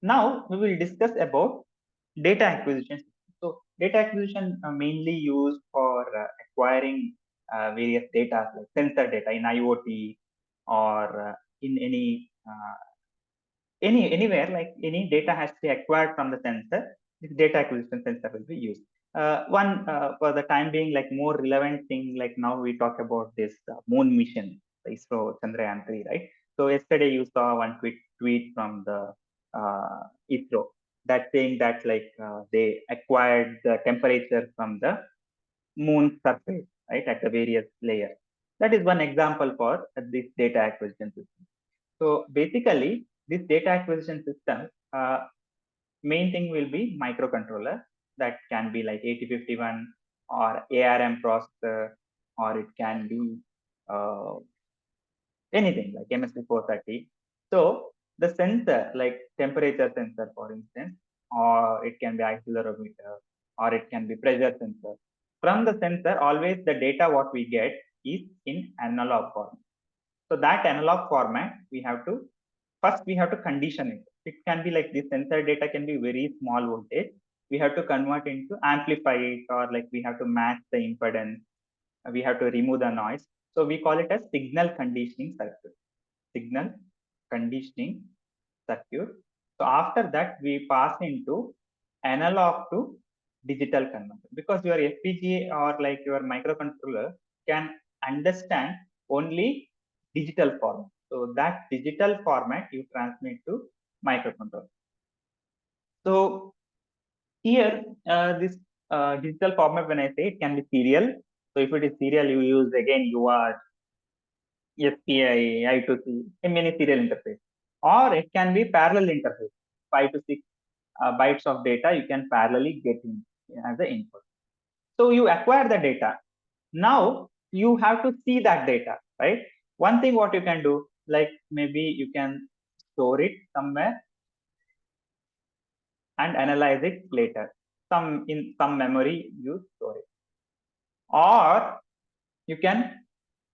Now we will discuss about data acquisition. So data acquisition mainly used for acquiring various data like sensor data in IoT or in anywhere, like any data has to be acquired from the sensor. This data acquisition sensor will be used. One for the time being, like more relevant thing, like now we talk about this moon mission, the ISRO Chandrayaan 3, right? So yesterday you saw one tweet from the ISRO that saying that like they acquired the temperature from the moon surface, right, at the various layers. That is one example for this data acquisition system. So basically, this data acquisition system, main thing will be microcontroller that can be like 8051 or ARM processor, or it can be uh, anything like MSP430. So the sensor, like temperature sensor, for instance, or it can be accelerometer, or it can be pressure sensor. From the sensor, always the data what we get is in analog form. So that analog format, we have to first we have to condition it. It can be like this sensor data can be very small voltage. We have to convert into amplify it, or like we have to match the impedance. We have to remove the noise. So we call it as signal conditioning circuit. Signal conditioning circuit. So after that, we pass into analog to digital converter, because your FPGA or like your microcontroller can understand only digital format. So that digital format you transmit to microcontroller. So here, this digital format, when I say it can be serial. So if it is serial, you use again UART, SPI, I2C, many serial interface. Or it can be parallel interface, 5 to 6 bytes of data you can parallelly get in as the input. So you acquire the data. Now you have to see that data, right? One thing what you can do, like maybe you can store it somewhere and analyze it later. Some in some memory you store it, or you can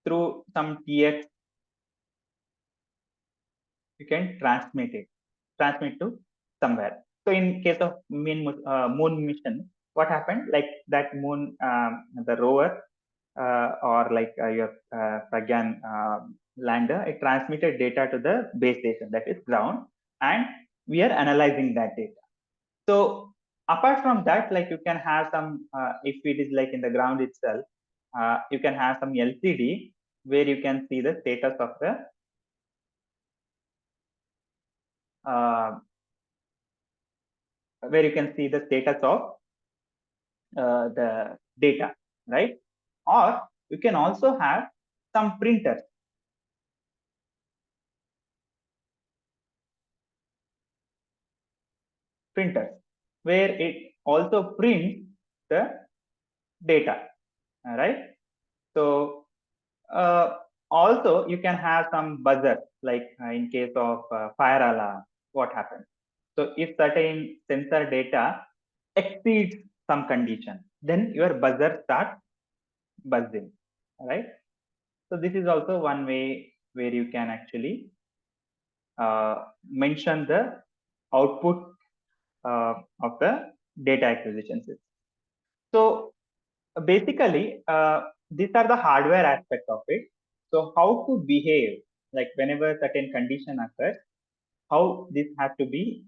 through some TX you can transmit to somewhere. So in case of moon mission, what happened? Like that moon, the rover or like your Pragyan lander, it transmitted data to the base station, that is ground, and we are analyzing that data. So apart from that, like you can have some, if it is like in the ground itself, you can have some LCD where you can see the status of the uh, where you can see the status of the data, right? Or you can also have some printers where it also prints the data, right? So also you can have some buzzer, like in case of fire alarm, what happens? So if certain sensor data exceeds some condition, then your buzzer starts buzzing, right? So this is also one way where you can actually mention the output of the data acquisition system. So basically, these are the hardware aspect of it. So how to behave, like whenever certain condition occurs, how this has to be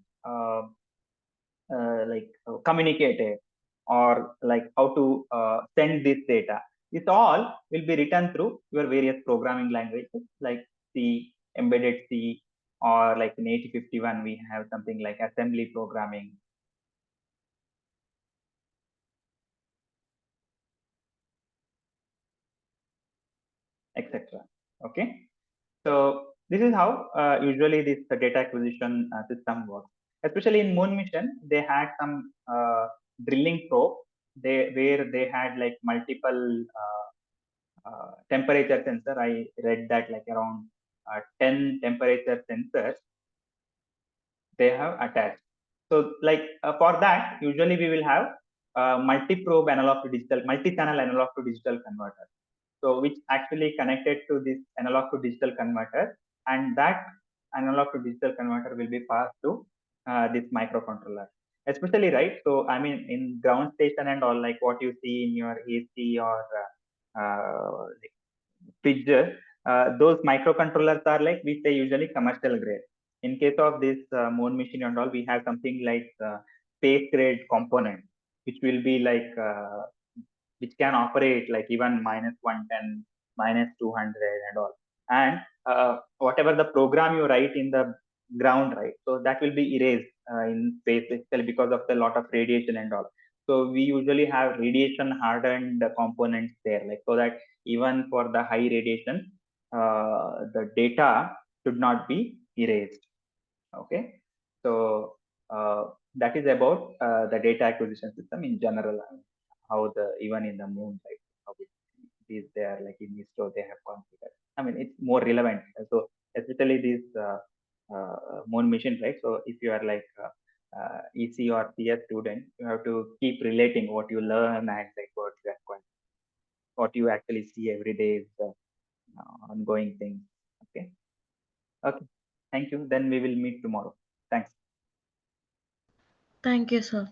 communicated, or like how to send this data. This all will be written through your various programming languages like C, embedded C, or like in 8051 we have something like assembly programming, etc. Okay. So this is how usually this data acquisition system works. Especially in moon mission, they had some drilling probe. Where they had like multiple temperature sensor. I read that like around 10 temperature sensors they have attached. So like for that, usually we will have multi-probe analog to digital, multi-channel analog to digital converter. So which actually connected to this analog to digital converter, and that analog to digital converter will be passed to this microcontroller, especially, right? So I mean, in ground station and all, like what you see in your AC or like fridge, those microcontrollers are like, we say, usually commercial grade. In case of this moon machine and all, we have something like space grade component, which will be like which can operate like even minus 110, minus 200 and all. And whatever the program you write in the ground, right, so that will be erased in space, basically because of the lot of radiation and all. So we usually have radiation hardened components there, like, so that even for the high radiation, the data should not be erased. Okay. So that is about the data acquisition system in general, how the even in the moon, like how it is there, like in ISRO they have configured. I mean, it's more relevant. So especially this moon mission, right? So if you are like EC or CS student, you have to keep relating what you learn and like what you actually see every day is the ongoing thing. Okay. Okay. Thank you. Then we will meet tomorrow. Thanks. Thank you, sir.